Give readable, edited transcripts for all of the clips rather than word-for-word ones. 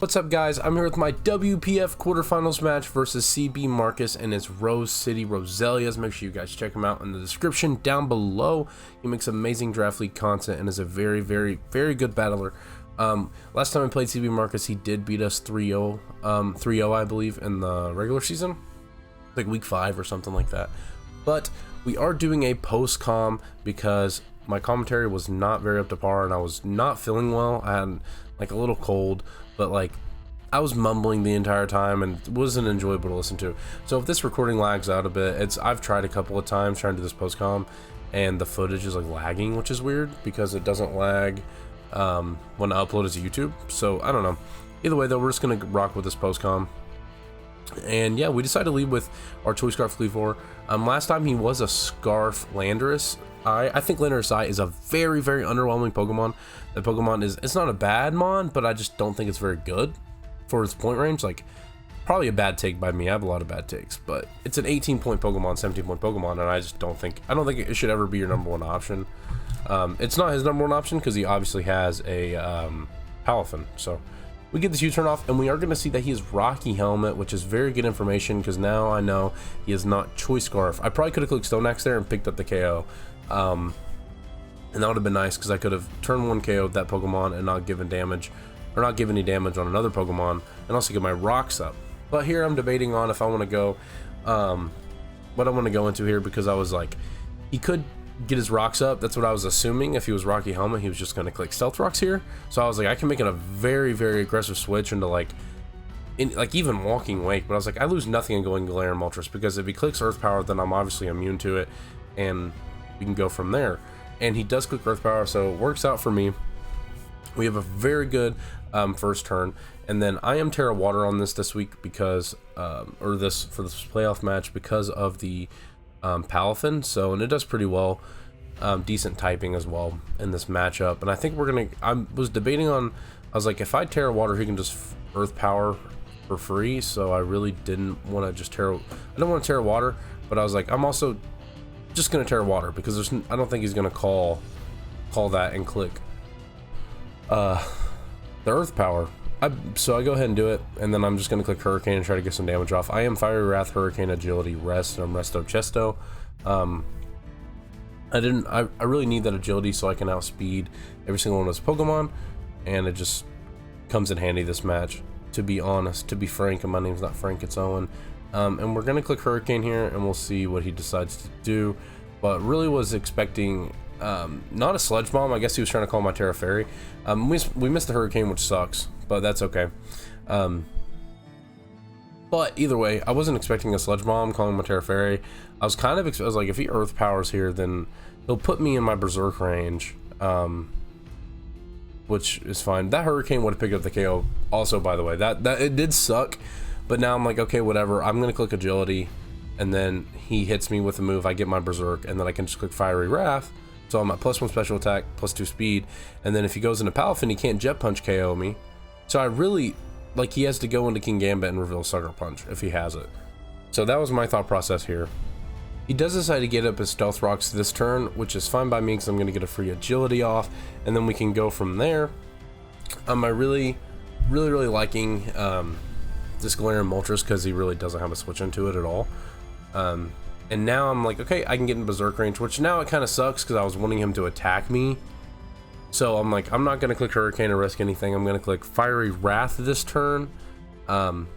What's up, guys? I'm here with my WPF quarterfinals match versus CB Marcus and his Rose City Roselias. Make sure you guys check him out in the description down below. He makes amazing draft league content and is a very good battler. Last time I played CB Marcus, he did beat us 3-0, I believe, in the regular season, like week 5 or something like that. But we are doing a post-com because my commentary was not very up to par and I was not feeling well. I had like a little cold, but like I was mumbling the entire time and it wasn't enjoyable to listen to. So if this recording lags out a bit, I've tried a couple of times trying to do this post-com and the footage is like lagging, which is weird because it doesn't lag when I upload it to YouTube. So I don't know. Either way though, we're just gonna rock with this post-com. And yeah, we decided to lead with our Toy Scarf Fleavor. Last time he was a Scarf Landorus. I think Landorus I is a very underwhelming Pokemon. The Pokemon it's not a bad mon, but I just don't think it's very good for its point range. Like, probably a bad take by me. I have a lot of bad takes, but it's an 18-point Pokemon, 17-point Pokemon, and I don't think it should ever be your #1 option. It's not his #1 option because he obviously has a Palafin. So we get this U-turn off, and we are going to see that he is Rocky Helmet, which is very good information because now I know he is not Choice Scarf. I probably could have clicked Stone Axe there and picked up the KO. And that would have been nice because I could have turn 1 KO'd that Pokemon and not given damage, or not give any damage on another Pokemon, and also get my rocks up. But here I'm debating on if I want to go, what I want to go into here, because I was like, he could get his rocks up. That's what I was assuming. If he was Rocky Helmet, he was just going to click Stealth Rocks here. So I was like, I can make it a very aggressive switch into like even Walking Wake. But I was like, I lose nothing in going Galarian Moltres because if he clicks Earth Power, then I'm obviously immune to it, and we can go from there. And he does click Earth Power, so it works out for me. We have a very good first turn, and then I am Terra Water on this week because for this playoff match because of the Palafin. So, and it does pretty well, decent typing as well in this matchup. And I think I was debating on, I was like, if I Terra Water, he can just Earth Power for free. So I really didn't want to just I don't want to Terra Water, but I was like, I'm also just gonna Terra Water because I don't think he's gonna call that and click the Earth Power. So I go ahead and do it, and then I'm just gonna click Hurricane and try to get some damage off. I am Fiery Wrath, Hurricane, Agility, Rest, and I'm Resto Chesto. I really need that agility so I can outspeed every single one of those Pokemon, and it just comes in handy this match, to be honest, to be frank. And my name's not Frank, it's Owen. And we're gonna click Hurricane here and we'll see what he decides to do. But really was expecting not a Sludge Bomb. I guess he was trying to call my Terra Fairy. We missed the Hurricane, which sucks, but that's okay. But either way, I wasn't expecting a Sludge Bomb calling my Terra Fairy. I was like, if he Earth Powers here, then he'll put me in my Berserk range, which is fine. That Hurricane would have picked up the KO also, by the way. That it did suck. But now I'm like, okay, whatever. I'm going to click Agility, and then he hits me with a move. I get my Berserk, and then I can just click Fiery Wrath. So I'm at +1 special attack, +2 speed. And then if he goes into Palafin, he can't Jet Punch KO me. So I really, like, he has to go into King Gambit and reveal Sucker Punch if he has it. So that was my thought process here. He does decide to get up his Stealth Rocks this turn, which is fine by me because I'm going to get a free Agility off. And then we can go from there. I'm really liking this Galarian Moltres because he really doesn't have a switch into it at all. And now I'm like, okay, I can get in Berserk range, which now it kind of sucks because I was wanting him to attack me. So I'm like, I'm not going to click Hurricane or risk anything. I'm going to click Fiery Wrath this turn. And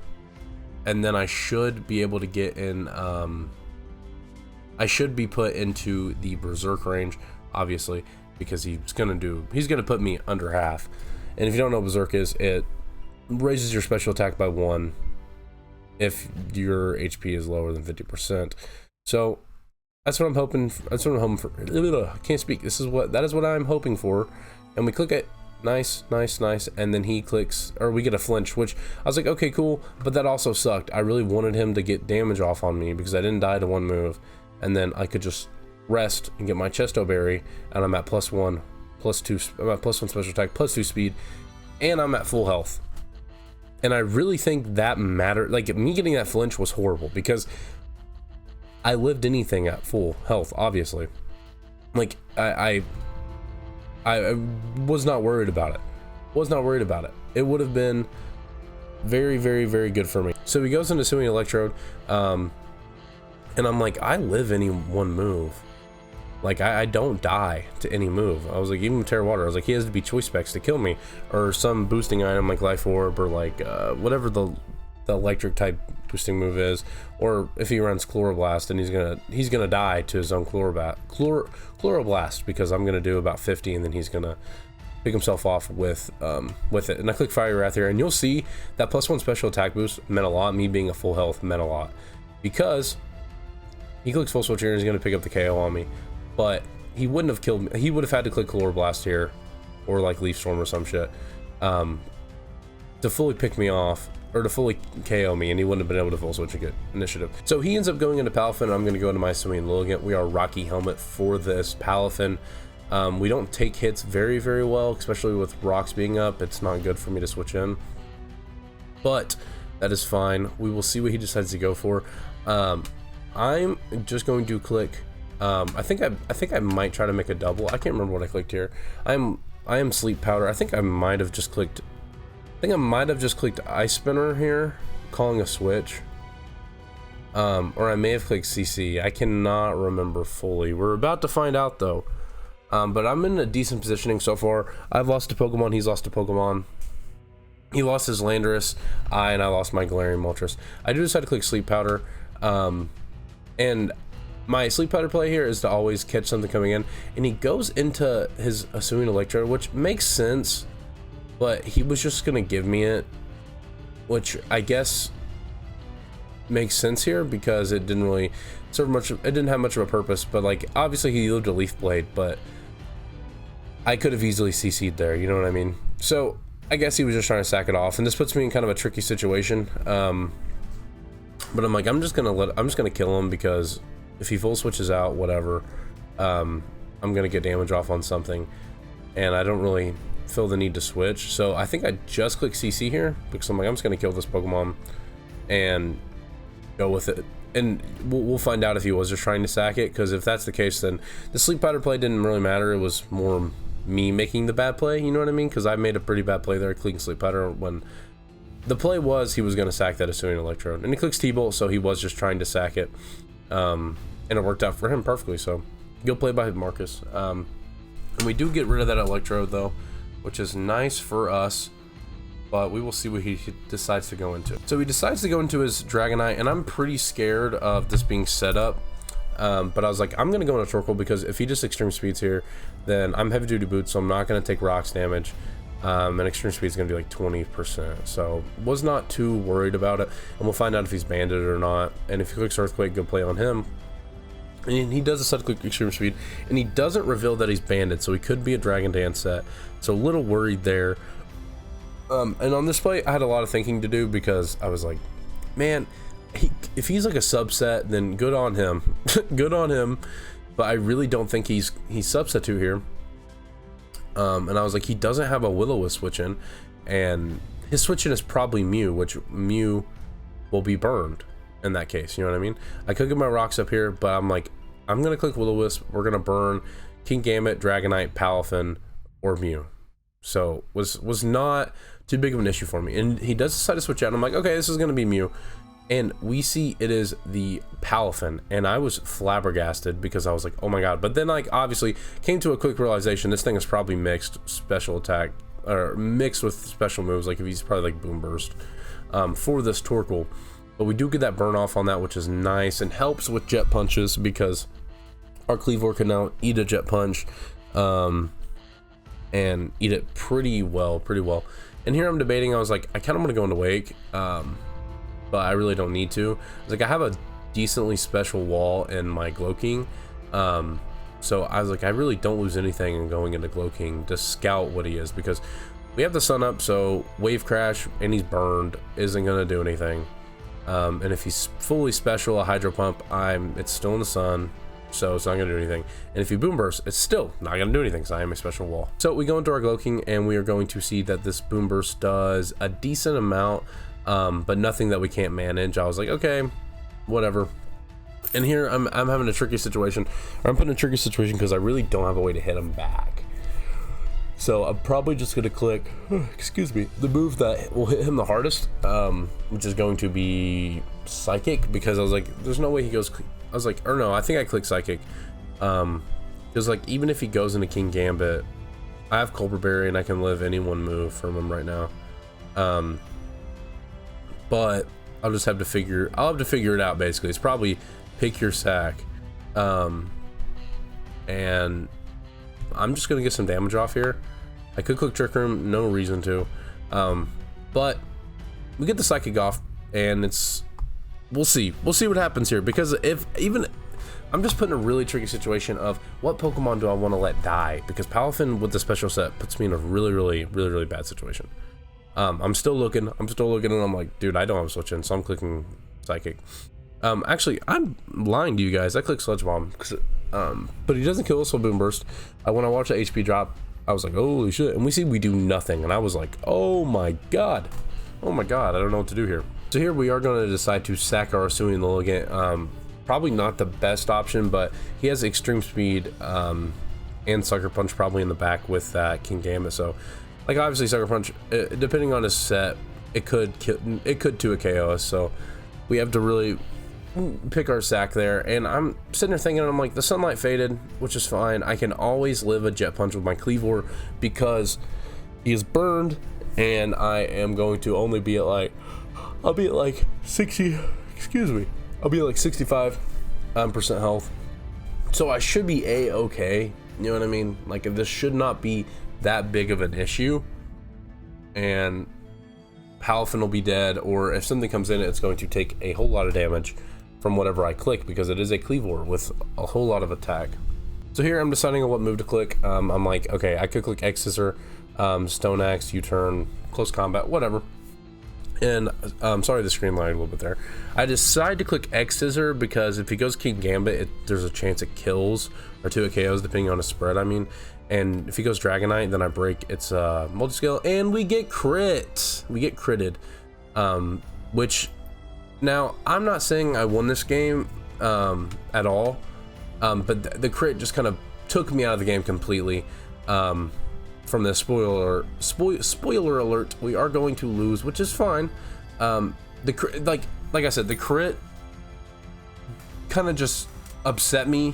then I should be able to get in, I should be put into the Berserk range, obviously, because he's going to put me under half. And if you don't know what Berserk is, it raises your special attack by 1 if your HP is lower than 50%. So that's what I'm hoping. That's what I'm hoping for. I can't speak. That is what I'm hoping for. And we click it. Nice. And then he clicks, or we get a flinch, which I was like, okay, cool. But that also sucked. I really wanted him to get damage off on me because I didn't die to 1 move, and then I could just rest and get my Chesto Berry, and I'm at +1, +2. I'm at +1 special attack, +2 speed, and I'm at full health. And I really think that mattered. Like, me getting that flinch was horrible because I lived anything at full health, obviously. Like, I was not worried about it. It would have been very, very, very good for me. So he goes into Swimming Electrode, and I'm like, I live any one move. Like, I don't die to any move. I was like, even Terra Water, I was like, he has to be choice specs to kill me, or some boosting item like Life Orb, or like whatever the electric type boosting move is, or if he runs Chloroblast, and he's gonna die to his own Chloroblast, because I'm gonna do about 50, and then he's gonna pick himself off with it. And I click Fire Wrath here, and you'll see that +1 special attack boost meant a lot. Me being a full health meant a lot, because he clicks Full Switch here and he's gonna pick up the KO on me. But he wouldn't have killed me. He would have had to click Chloroblast here, or like Leaf Storm or some shit, to fully pick me off, or to fully KO me, and he wouldn't have been able to full switch initiative. So he ends up going into Palafin, and I'm going to go into my Swimming Lilligant. We are Rocky Helmet for this Palafin. We don't take hits very, very well, especially with rocks being up. It's not good for me to switch in, but that is fine. We will see what he decides to go for. I'm just going to click. I think I might try to make a double. I can't remember what I clicked here. I am Sleep Powder. I think I might have just clicked. Ice Spinner here, calling a switch. Or I may have clicked CC. I cannot remember fully. We're about to find out though. But I'm in a decent positioning so far. I've lost a Pokemon. He's lost a Pokemon. He lost his Landorus. And I lost my Galarian Moltres. I do decide to click Sleep Powder. And my Sleep Powder play here is to always catch something coming in, and he goes into his Assuming Electrode, which makes sense, but he was just gonna give me it, which I guess makes sense here because it didn't really serve much. It didn't have much of a purpose, but like obviously he lived a Leaf Blade, but I could have easily CC'd there. You know what I mean? So I guess he was just trying to sack it off, and this puts me in kind of a tricky situation. But I'm like, I'm just gonna kill him, because if he full switches out, whatever, I'm gonna get damage off on something, and I don't really feel the need to switch. So I think I just click CC here, because I'm like, I'm just gonna kill this Pokemon and go with it, and we'll find out if he was just trying to sack it, because if that's the case, then the Sleep Powder play didn't really matter. It was more me making the bad play, you know what I mean? Because I made a pretty bad play there, clicking Sleep Powder, when the play was he was gonna sack that Assuming Electrode, and he clicks T-Bolt, so he was just trying to sack it. And it worked out for him perfectly, so good play by Marcus. And we do get rid of that Electrode though, which is nice for us, but we will see what he decides to go into. So he decides to go into his Dragonite, and I'm pretty scared of this being set up, but I was like, I'm gonna go into Torkoal, because if he just Extreme Speeds here, then I'm Heavy Duty Boots, so I'm not gonna take rocks damage, and Extreme Speed is gonna be like 20%, so was not too worried about it. And we'll find out if he's banded or not, and if he clicks Earthquake, good play on him. And he does a set click Extreme Speed, and he doesn't reveal that he's banded, so he could be a Dragon Dance set, so a little worried there. And on this play, I had a lot of thinking to do, because I was like, man, if he's like a subset, then good on him. Good on him, but I really don't think he's subset to here. And I was like, he doesn't have a Will-O-Wisp switch in, and his switch in is probably Mew, which Mew will be burned in that case, you know what I mean? I could get my rocks up here, but I'm like, I'm gonna click Will-O-Wisp. We're gonna burn Kingambit, Dragonite, Palafin, or Mew. So was not too big of an issue for me. And he does decide to switch out, and I'm like, okay, this is gonna be Mew. And we see it is the Palafin, and I was flabbergasted, because I was like, oh my god. But then, like, obviously came to a quick realization, this thing is probably mixed special attack, or mixed with special moves, like if he's probably like Boom Burst for this Torkoal. But we do get that burn off on that, which is nice, and helps with Jet Punches, because our Cleavor can now eat a Jet Punch, and eat it pretty well. And here I'm debating, I was like, I kind of want to go into Wake, but I really don't need to. I was like, I have a decently special wall in my Gloking, so I was like, I really don't lose anything in going into Gloking to scout what he is, because we have the sun up, so Wave Crash, and he's burned, isn't going to do anything. And if he's fully special, a Hydro Pump, it's still in the sun, so it's not going to do anything. And if he Boom Burst, it's still not going to do anything, because I am a special wall. So we go into our Gloking, and we are going to see that this Boom Burst does a decent amount, but nothing that we can't manage. I was like, okay, whatever. And here I'm having a tricky situation, or I'm put in a tricky situation, because I really don't have a way to hit him back. So I'm probably just gonna click, excuse me, the move that will hit him the hardest, which is going to be Psychic, because I was like, there's no way he goes. I was like, or no, I think I clicked Psychic, because like even if he goes into King Gambit, I have Culper Berry and I can live any one move from him right now. But I'll just have to figure. I'll have to figure it out. Basically, it's probably pick your sack, and I'm just gonna get some damage off here. I could click Trick Room, no reason to, but we get the Psychic off, and we'll see what happens here, because if even I'm just put in a really tricky situation of what Pokemon do I want to let die, because Palafin with the special set puts me in a really bad situation. I'm still looking, and I'm like, dude, I don't have Switch in, so I'm clicking Psychic. Actually, I'm lying to you guys. I clicked Sludge Bomb, but he doesn't kill us with Boom Burst. When I watched the HP drop, I was like, holy shit. And we do nothing, and I was like, oh my god, I don't know what to do here. So here we are going to decide to sack our Asui Lilligant. Probably not the best option, but he has extreme speed, and Sucker Punch probably in the back with King Gambit. So like obviously Sucker Punch, depending on his set, it could 2 KO us. So we have to really pick our sack there, and I'm sitting there thinking, I'm like, the Sunlight faded, which is fine. I can always live a Jet Punch with my Cleavor because he is burned, and I am going to only be at like, I'll be at like 60, excuse me, I'll be at like 65% health, so I should be a-okay, you know what I mean? Like, this should not be that big of an issue, and Palafin will be dead, or if something comes in, it's going to take a whole lot of damage from whatever I click, because it is a Cleavor with a whole lot of attack. So here I'm deciding on what move to click. I'm like, okay, I could click X Scissor, Stone Axe, U-turn, Close Combat, whatever. And sorry, the screen lagged a little bit there. I decide to click X Scissor because if he goes King Gambit, there's a chance it kills, or 2 KOs depending on his spread, I mean. And if he goes Dragonite, then I break its multi-scale, and we get crit. We get critted, which, now I'm not saying I won this game at all, but the crit just kind of took me out of the game completely. From the spoiler alert, we are going to lose, which is fine. The crit, like I said, the crit kind of just upset me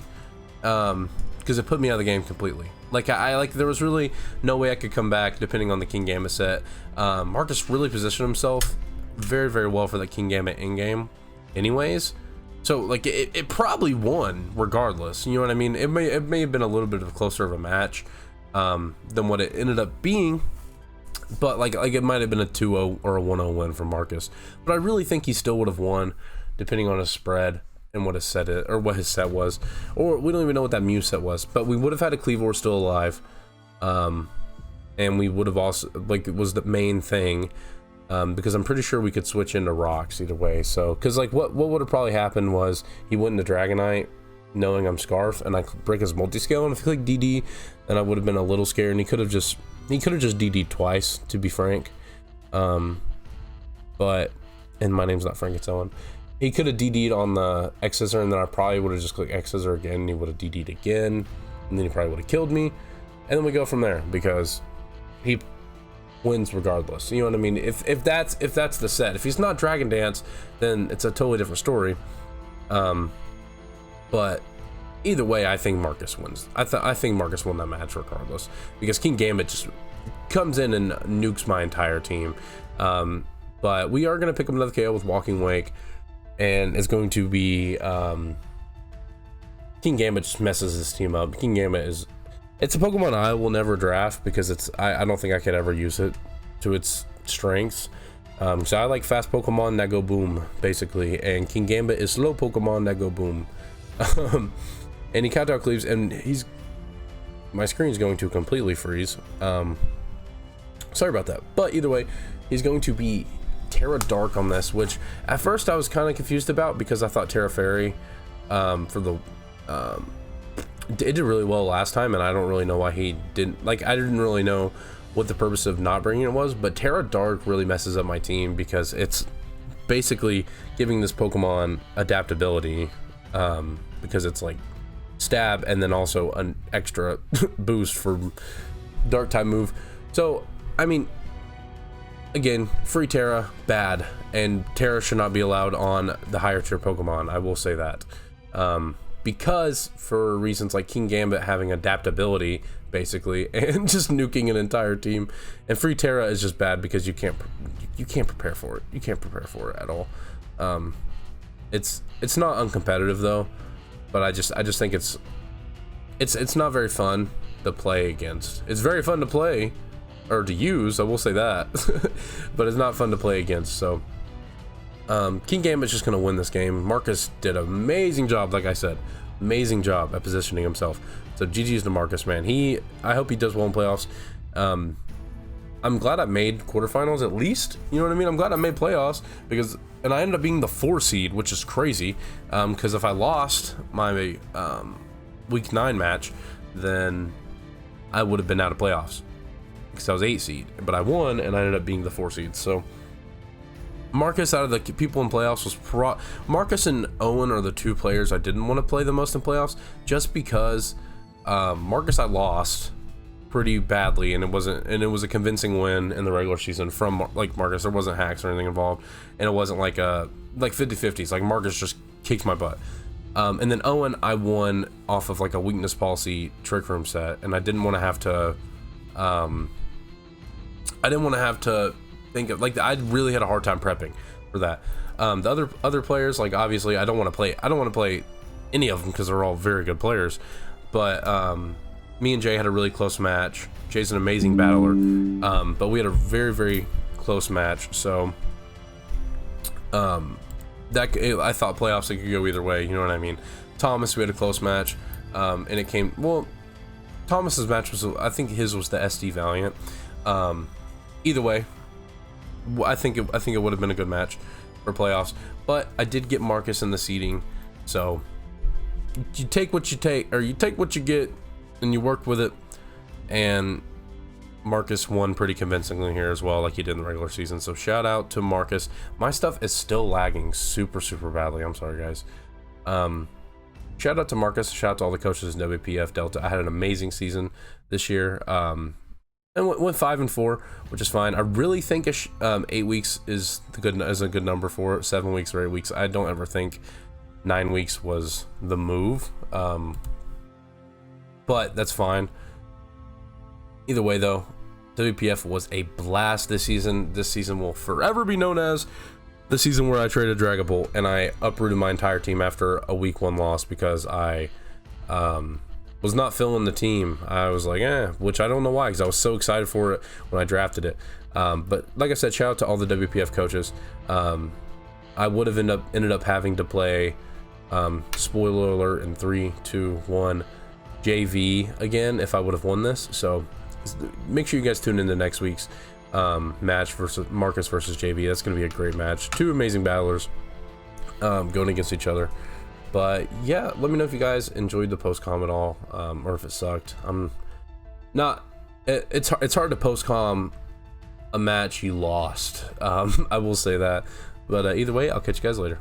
because it put me out of the game completely. Like there was really no way I could come back depending on the King Gambit set. Marcus really positioned himself very well for the King Gambit in game anyways, so like it probably won regardless, you know what I mean? It may have been a little bit of a closer of a match than what it ended up being, but like it might have been a 2-0 or a 1-0 win for Marcus, but I really think he still would have won depending on his spread and what his set is, or what his set was, or we don't even know what that Mew set was, but we would have had a Cleavor still alive, and we would have also, like, it was the main thing, because I'm pretty sure we could switch into rocks either way. So because like what would have probably happened was he went into Dragonite knowing I'm Scarf, and I break his multi-scale, and if he clicked DD, then I would have been a little scared, and he could have just DD'd twice, to be frank. But, and my name's not Frank, it's Owen. He could have DD'd on the X Scissor, and then I probably would have just clicked X Scissor again, and he would have DD'd again, and then he probably would have killed me, and then we go from there, because he wins regardless, you know what I mean? If that's the set. If he's not Dragon Dance, then it's a totally different story. But either way, I think Marcus wins. I think Marcus won that match regardless, because King Gambit just comes in and nukes my entire team. But we are going to pick up another KO with Walking Wake, and it's going to be King Gambit just messes his team up. King Gambit it's a Pokemon I will never draft, because I don't think I could ever use it to its strengths. So I like fast Pokemon that go boom, basically, and King Gambit is slow Pokemon that go boom. And he counter cleaves, and my screen's going to completely freeze. Sorry about that, but either way, he's going to be Terra Dark on this, which at first I was kind of confused about, because I thought Terra Fairy for the it did really well last time, and I don't really know why he didn't, like, I didn't really know what the purpose of not bringing it was, but Terra Dark really messes up my team, because it's basically giving this Pokemon adaptability, because it's like stab and then also an extra boost for dark type move. So I mean, again, free Terra, bad, and Terra should not be allowed on the higher tier Pokemon. I will say that, because for reasons like King Gambit having adaptability basically and just nuking an entire team, and free Terra is just bad because you can't prepare for it. You can't prepare for it at all. It's not uncompetitive though, but I just think it's not very fun to play against. It's very fun to play or to use, I will say that, but it's not fun to play against. So King Gambit's just gonna win this game. Marcus did an amazing job, like I said, amazing job at positioning himself. So GG's to Marcus, man. I hope he does well in playoffs. I'm glad I made quarterfinals at least. You know what I mean? I'm glad I made playoffs and I ended up being the 4 seed, which is crazy. Because if I lost my week 9 match, then I would have been out of playoffs because I was 8 seed. But I won and I ended up being the 4 seed. So Marcus, out of the people in playoffs, was Marcus and Owen are the 2 players I didn't want to play the most in playoffs, just because Marcus I lost pretty badly, and it was a convincing win in the regular season from like Marcus. There wasn't hacks or anything involved, and it wasn't like 50-50s. Like Marcus just kicked my butt. And then Owen, I won off of like a weakness policy trick room set, and I didn't want to have to think of, like, I really had a hard time prepping for that. The other players, like, obviously I don't want to play any of them because they're all very good players, but me and Jay had a really close match. Jay's an amazing battler, but we had a very, very close match. So I thought playoffs, it could go either way, you know what I mean. Thomas, we had a close match, and it came, well, Thomas's match was, I think his was the SD Valiant. Either way, I think it would have been a good match for playoffs, but I did get Marcus in the seeding. So you take what you take, or you take what you get and you work with it, and Marcus won pretty convincingly here as well, like he did in the regular season. So shout out to Marcus. My stuff is still lagging super badly, I'm sorry guys. Shout out to Marcus, shout out to all the coaches in WPF Delta. I had an amazing season this year, and went 5-4, which is fine. I really think 8 weeks is a good number for it. 7 weeks or 8 weeks. I don't ever think 9 weeks was the move, but that's fine. Either way though, WPF was a blast this season. This season will forever be known as the season where I traded Dragapult and I uprooted my entire team after a week 1 loss because I was not feeling the team. I was like, which I don't know why, because I was so excited for it when I drafted it. But like I said, shout out to all the WPF coaches. I would have ended up having to play, spoiler alert, in 3, 2, 1, JV again if I would have won this. So make sure you guys tune into next week's match versus Marcus versus JV. That's going to be a great match. 2 amazing battlers going against each other. But yeah, let me know if you guys enjoyed the post-com at all, or if it sucked. It's hard to post-com a match you lost. I will say that. But either way, I'll catch you guys later.